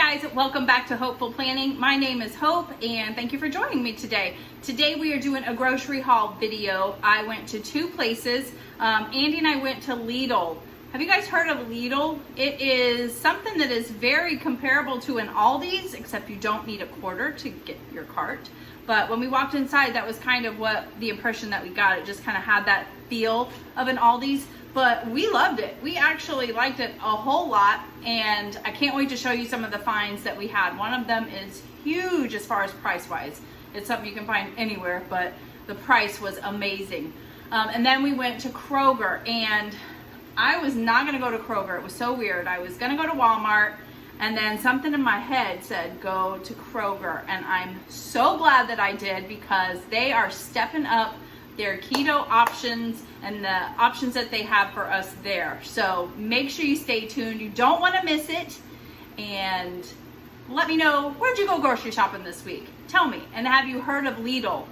guys, welcome back to Hopeful Planning. My name is Hope and thank you for joining me today. Today we are doing a grocery haul video. I went to two places. Andy and I went to Lidl. Have you guys heard of Lidl? It is something that is very comparable to an Aldi's, except you don't need a quarter to get your cart. But when we walked inside, that was kind of what the impression that we got. It just kind of had that feel of an Aldi's. But we loved it. We actually liked it a whole lot, and I can't wait to show you some of the finds that we had. One of them is huge as far as price-wise. It's something you can find anywhere, but the price was amazing. And then we went to Kroger, and I was not gonna go to Kroger. It was so weird. I was gonna go to Walmart, and then something in my head said, go to Kroger. And I'm so glad that I did, because they are stepping up their keto options and the options that they have for us there. So make sure you stay tuned. You don't want to miss it. And let me know, where'd you go grocery shopping this week? Tell me. And have you heard of Lidl?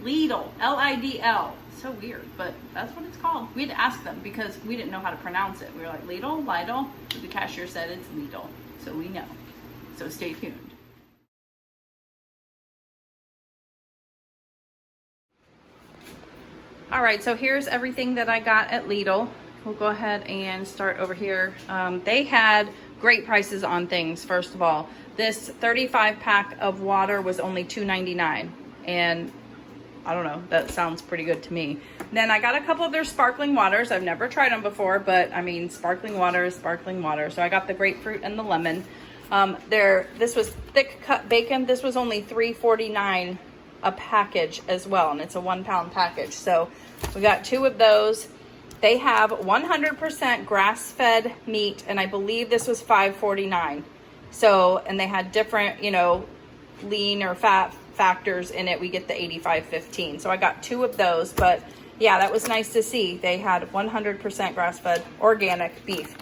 Lidl, L-I-D-L. So weird, but that's what it's called. We had to ask them because we didn't know how to pronounce it. We were like, Lidl, Lidl. The cashier said it's Lidl. So we know. So stay tuned. All right, so here's everything that I got at Lidl. We'll go ahead and start over here. They had great prices on things, first of all. This 35 pack of water was only $2.99, and I don't know, that sounds pretty good to me. Then I got a couple of their sparkling waters. I've never tried them before, but I mean, sparkling water is sparkling water. So I got the grapefruit and the lemon. This was thick cut bacon. This was only $3.49 a package as well, and it's a 1 pound package. So we got two of those. They have 100% grass-fed meat, and I believe this was $5.49. So, and they had different, lean or fat factors in it. We get the 85/15. So I got two of those, but yeah, that was nice to see. They had 100% grass-fed organic beef.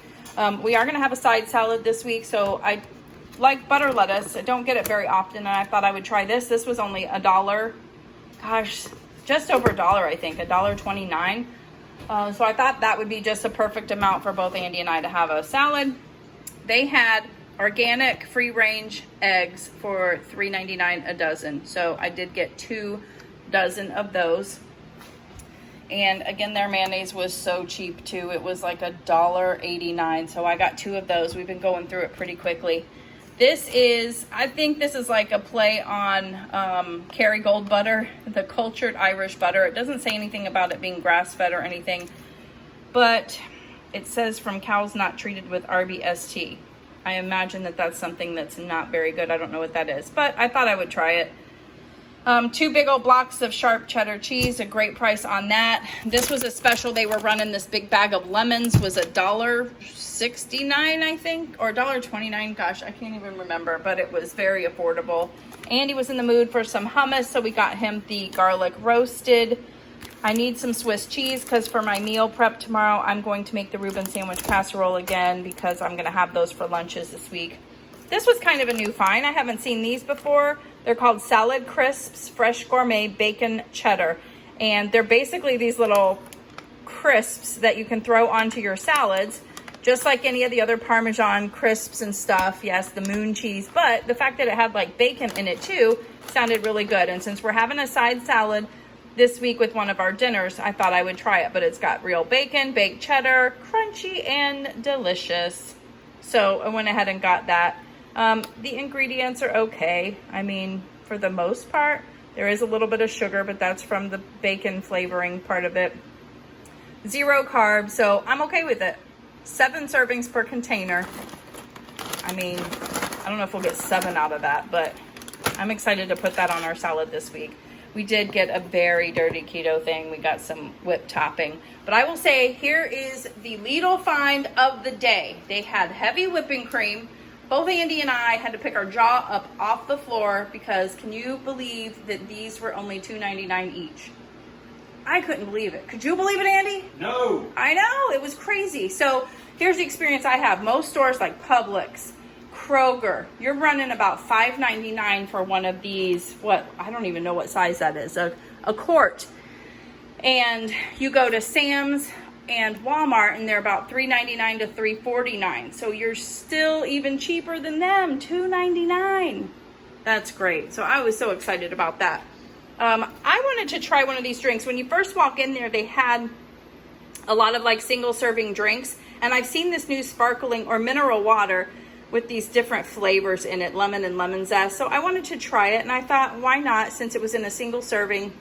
We are gonna have a side salad this week, so I like butter lettuce. I don't get it very often, and I thought I would try this. This was only $1. Gosh, just over $1, I think, $1.29. So I thought that would be just a perfect amount for both Andy and I to have a salad. They had organic free-range eggs for $3.99 a dozen. So I did get 2 dozen of those. And again, their mayonnaise was so cheap too. It was like $1.89. So I got 2 of those. We've been going through it pretty quickly. I think this is like a play on Kerrygold butter, the cultured Irish butter. It doesn't say anything about it being grass-fed or anything, but it says from cows not treated with RBST. I imagine that that's something that's not very good. I don't know what that is, but I thought I would try it. 2 big old blocks of sharp cheddar cheese, a great price on that. This was a special. They were running this big bag of lemons, was $1.69, I think, or $1.29. Gosh, I can't even remember, but it was very affordable. Andy was in the mood for some hummus, so we got him the garlic roasted. I need some Swiss cheese because for my meal prep tomorrow, I'm going to make the Reuben sandwich casserole again because I'm going to have those for lunches this week. This was kind of a new find. I haven't seen these before. They're called Salad Crisps Fresh Gourmet Bacon Cheddar. And they're basically these little crisps that you can throw onto your salads, just like any of the other Parmesan crisps and stuff. Yes, the moon cheese, but the fact that it had like bacon in it too sounded really good. And since we're having a side salad this week with one of our dinners, I thought I would try it. But it's got real bacon, baked cheddar, crunchy and delicious. So I went ahead and got that. The ingredients are okay. I mean, for the most part, there is a little bit of sugar, but that's from the bacon flavoring part of it. 0 carbs, so I'm okay with it. 7 servings per container. I mean, I don't know if we'll get 7 out of that, but I'm excited to put that on our salad this week. We did get a very dirty keto thing. We got some whipped topping. But I will say, here is the Lidl find of the day. They had heavy whipping cream. Both Andy and I had to pick our jaw up off the floor because can you believe that these were only $2.99 each? I couldn't believe it. Could you believe it, Andy? No. I know, it was crazy. So here's the experience I have. Most stores like Publix, Kroger, you're running about $5.99 for one of these, I don't even know what size that is, a quart. And you go to Sam's, and Walmart, and they're about $3.99 to $3.49. So you're still even cheaper than them, $2.99. That's great. So I was so excited about that. I wanted to try one of these drinks. When you first walk in there, they had a lot of like single serving drinks, and I've seen this new sparkling or mineral water with these different flavors in it, lemon and lemon zest. So I wanted to try it, and I thought, why not, since it was in a single serving.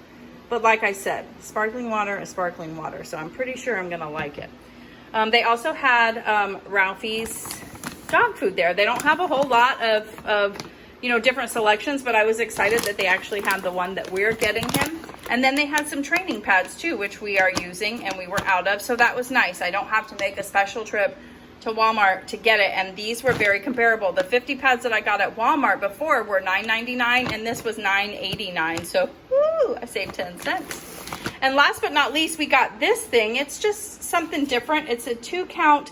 But like I said, sparkling water is sparkling water, so I'm pretty sure I'm gonna like it. They also had Ralphie's dog food there. They don't have a whole lot of different selections, but I was excited that they actually had the one that we're getting him. And then they had some training pads too, which we are using and we were out of, so that was nice. I don't have to make a special trip to Walmart to get it, and these were very comparable. The 50 pads that I got at Walmart before were $9.99 and this was $9.89, so woo, I saved 10 cents. And last but not least, we got this thing. It's just something different. It's a 2-count.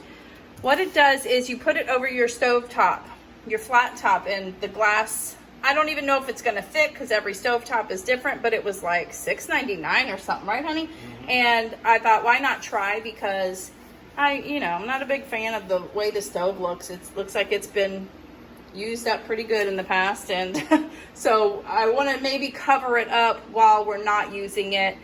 What it does is you put it over your stove top, your flat top, and the glass, I don't even know if it's gonna fit because every stove top is different, but it was like $6.99 or something, right honey? And I thought, why not try, because I'm not a big fan of the way the stove looks. It looks like it's been used up pretty good in the past, and so I want to maybe cover it up while we're not using it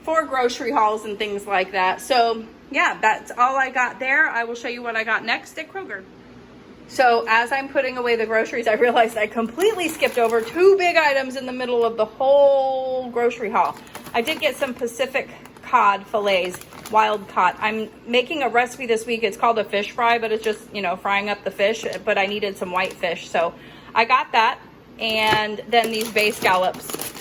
for grocery hauls and things like that. So yeah, that's all I got there. I will show you what I got next at Kroger. So as I'm putting away the groceries, I realized I completely skipped over 2 big items in the middle of the whole grocery haul. I did get some Pacific cod fillets, wild caught. I'm making a recipe this week. It's called a fish fry, but it's just, frying up the fish, but I needed some white fish. So I got that. And then these bay scallops.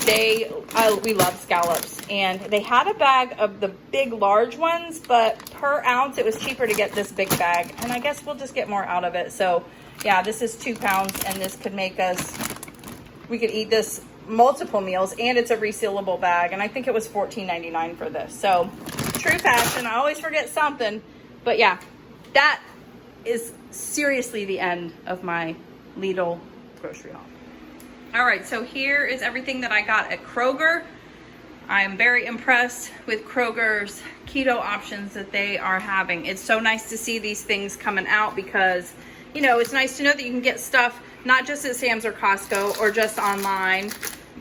We love scallops. And they had a bag of the big, large ones, but per ounce, it was cheaper to get this big bag. And I guess we'll just get more out of it. So yeah, this is 2 pounds, and this could make we could eat this multiple meals, and it's a resealable bag, and I think it was $14.99 for this. So true fashion, I always forget something. But yeah, that is seriously the end of my Lidl grocery haul. All right, so here is everything that I got at Kroger. I'm very impressed with Kroger's keto options that they are having. It's so nice to see these things coming out, because it's nice to know that you can get stuff not just at Sam's or Costco or just online,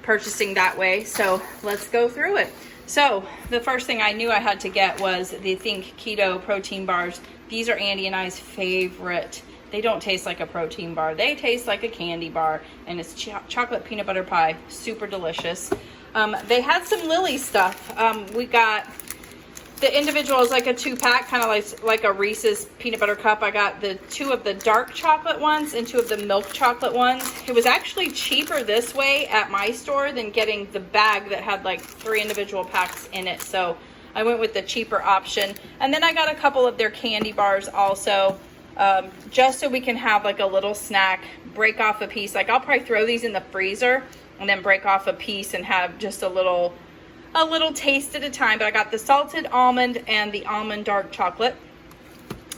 purchasing that way. So let's go through it. So the first thing I knew I had to get was the Think Keto protein bars. These are Andy and I's favorite. They don't taste like a protein bar. They taste like a candy bar, and it's chocolate peanut butter pie. Super delicious. They had some Lily stuff. We got the individual is like a 2-pack, kind of like a Reese's peanut butter cup. I got the 2 of the dark chocolate ones and 2 of the milk chocolate ones. It was actually cheaper this way at my store than getting the bag that had like 3 individual packs in it. So I went with the cheaper option. And then I got a couple of their candy bars also, just so we can have like a little snack, break off a piece. Like I'll probably throw these in the freezer and then break off a piece and have just a little taste at a time. But I got the salted almond and the almond dark chocolate.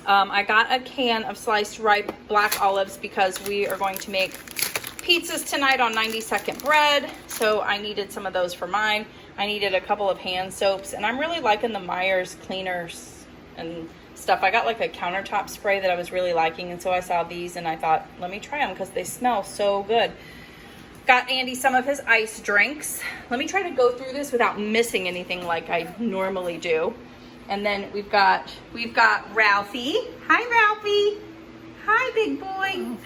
I got a can of sliced ripe black olives because we are going to make pizzas tonight on 90-second bread. So I needed some of those for mine. I needed a couple of hand soaps, and I'm really liking the Myers cleaners and stuff. I got like a countertop spray that I was really liking, and so I saw these and I thought, let me try them because they smell so good. Got Andy some of his ice drinks. Let me try to go through this without missing anything like I normally do. And then we've got Ralphie. Hi, Ralphie. Hi, big boy.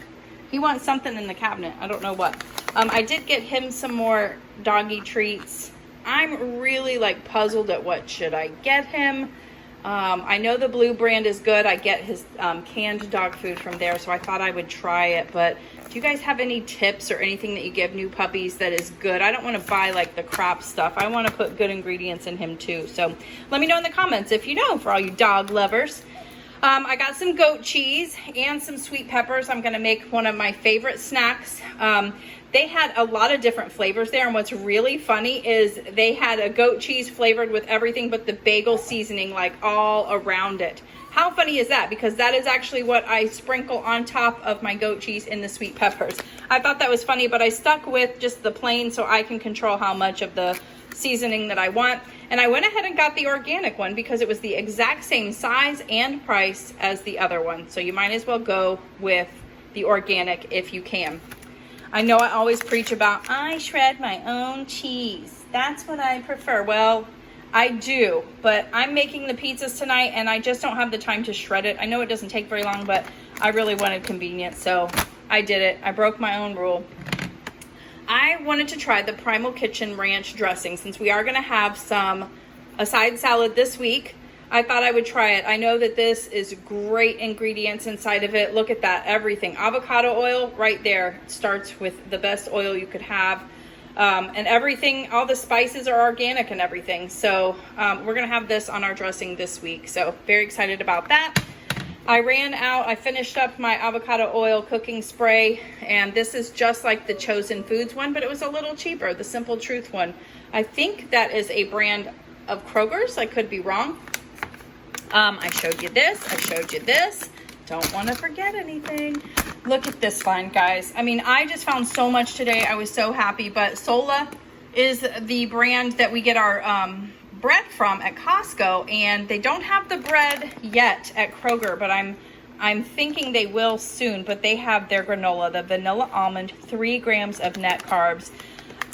He wants something in the cabinet. I don't know what. I did get him some more doggy treats. I'm really like puzzled at what should I get him. I know the Blue brand is good. I get his canned dog food from there, so I thought I would try it. But do you guys have any tips or anything that you give new puppies that is good? I don't want to buy like the crap stuff. I want to put good ingredients in him too. So let me know in the comments if you know, for all you dog lovers. I got some goat cheese and some sweet peppers. I'm going to make one of my favorite snacks. They had a lot of different flavors there, and what's really funny is they had a goat cheese flavored with everything but the bagel seasoning like all around it. How funny is that? Because that is actually what I sprinkle on top of my goat cheese in the sweet peppers. I thought that was funny, but I stuck with just the plain so I can control how much of the seasoning that I want. And I went ahead and got the organic one because it was the exact same size and price as the other one. So you might as well go with the organic if you can. I know I always preach about, I shred my own cheese. That's what I prefer. Well, I do, but I'm making the pizzas tonight and I just don't have the time to shred it. I know it doesn't take very long, but I really wanted convenience, so I did it. I broke my own rule. I wanted to try the Primal Kitchen ranch dressing since we are going to have a side salad this week. I thought I would try it. I know that this is great ingredients inside of it. Look at that, everything. Avocado oil right there starts with the best oil you could have. And everything, all the spices are organic and everything. So we're going to have this on our dressing this week. So very excited about that. I ran out, I finished up my avocado oil cooking spray, and this is just like the Chosen Foods one, but it was a little cheaper, the Simple Truth one. I think that is a brand of Kroger's. I could be wrong. I showed you this. I showed you this. Don't want to forget anything. Look at this find, guys. I mean, I just found so much today. I was so happy, but Sola is the brand that we get our bread from at Costco, and they don't have the bread yet at Kroger, but I'm thinking they will soon. But they have their granola, the vanilla almond, 3 grams of net carbs,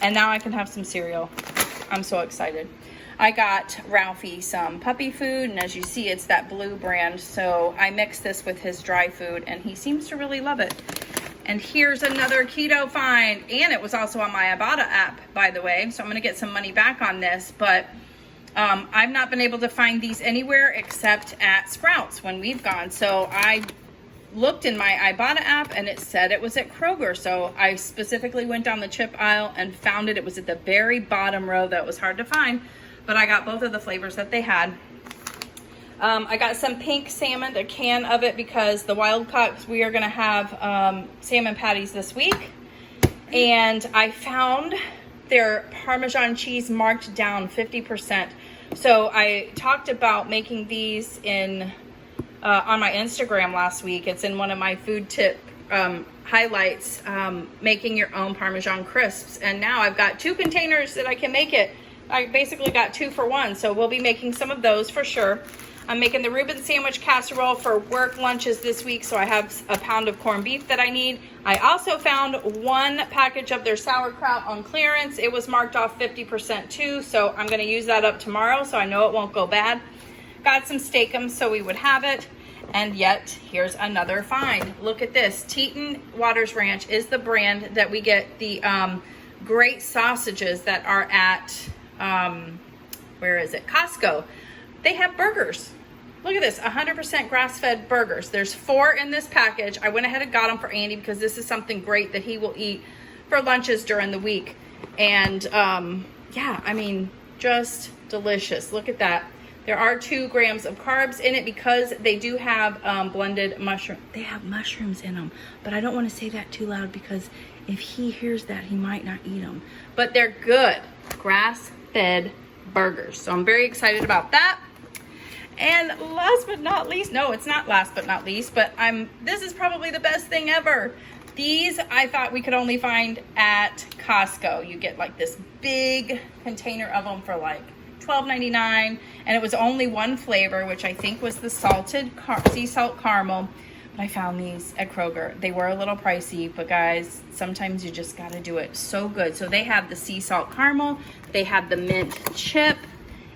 and now I can have some cereal. I'm so excited. I got Ralphie some puppy food, and as you see, it's that blue brand, so I mixed this with his dry food, and he seems to really love it. And here's another keto find, and it was also on my Ibotta app, by the way, so I'm gonna get some money back on this, but I've not been able to find these anywhere except at Sprouts when we've gone. So I looked in my Ibotta app and it said it was at Kroger. So I specifically went down the chip aisle and found it. It was at the very bottom row. That was hard to find, but I got both of the flavors that they had. I got some pink salmon, a can of it, because the wild caught, we are gonna have salmon patties this week. And I found their Parmesan cheese marked down 50%. So I talked about making these in on my Instagram last week. It's in one of my food tip highlights, making your own Parmesan crisps. And now I've got 2 containers that I can make it. I basically got 2 for 1. So we'll be making some of those for sure. I'm making the Reuben sandwich casserole for work lunches this week, so I have a pound of corned beef that I need. I also found 1 package of their sauerkraut on clearance. It was marked off 50% too, so I'm gonna use that up tomorrow, so I know it won't go bad. Got some steakums so we would have it. And yet, here's another find. Look at this. Teton Waters Ranch is the brand that we get the great sausages that are at, where is it? Costco. They have burgers. Look at this, 100% grass-fed burgers. There's 4 in this package. I went ahead and got them for Andy because this is something great that he will eat for lunches during the week. And yeah, I mean, just delicious. Look at that. There are 2 grams of carbs in it because they do have blended mushroom. They have mushrooms in them, but I don't want to say that too loud because if he hears that, he might not eat them. But they're good, grass-fed burgers. So I'm very excited about that. And last but not least, no, it's not last but not least, but this is probably the best thing ever. These I thought we could only find at Costco. You get like this big container of them for like $12.99, and it was only 1 flavor, which I think was the salted sea salt caramel. But I found these at Kroger. They were a little pricey, but guys, sometimes you just gotta do it. So good. So they have the sea salt caramel, they have the mint chip,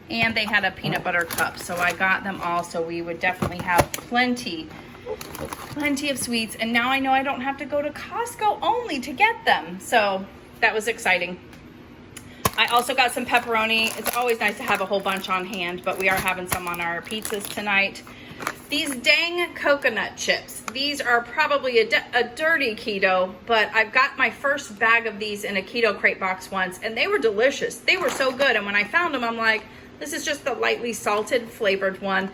and they had a peanut butter cup. So I got them all, so we would definitely have plenty of sweets. And now I know I don't have to go to Costco only to get them. So that was exciting. I also got some pepperoni. It's always nice to have a whole bunch on hand, but we are having some on our pizzas tonight. These dang coconut chips. These are probably a dirty keto, but I've got my first bag of these in a keto crate box once, and they were delicious. They were so good, and when I found them, I'm like, this is just the lightly salted flavored one.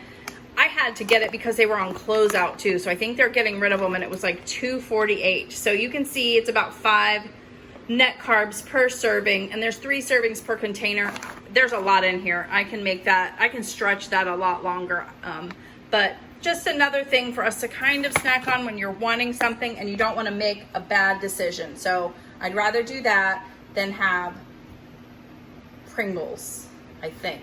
I had to get it because they were on closeout too, so I think they're getting rid of them, and it was like $2.48. So you can see it's about 5 net carbs per serving, and there's 3 servings per container. There's a lot in here. I can make that, I can stretch that a lot longer, but just another thing for us to kind of snack on when you're wanting something and you don't want to make a bad decision. So I'd rather do that than have Pringles. I think.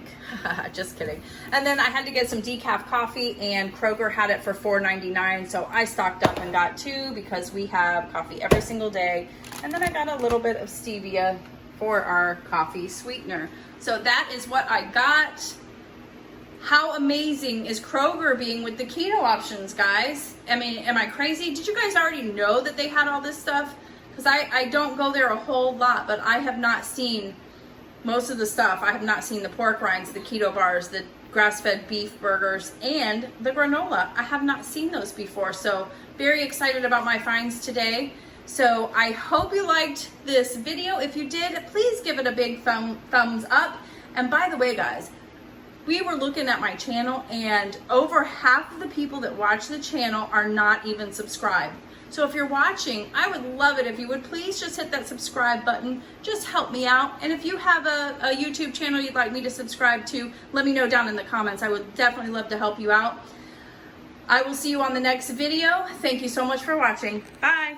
Just kidding. And then I had to get some decaf coffee, and Kroger had it for $4.99. So I stocked up and got 2 because we have coffee every single day. And then I got a little bit of stevia for our coffee sweetener. So that is what I got. How amazing is Kroger being with the keto options, guys? I mean, am I crazy? Did you guys already know that they had all this stuff? Because I don't go there a whole lot, but I have not seen most of the stuff. I have not seen the pork rinds, the keto bars, the grass-fed beef burgers, and the granola. I have not seen those before, so very excited about my finds today. So I hope you liked this video. If you did, please give it a big thumbs up. And by the way, guys, we were looking at my channel, and over half of the people that watch the channel are not even subscribed. So if you're watching, I would love it if you would please just hit that subscribe button. Just help me out. And if you have a YouTube channel you'd like me to subscribe to, let me know down in the comments. I would definitely love to help you out. I will see you on the next video. Thank you so much for watching. Bye.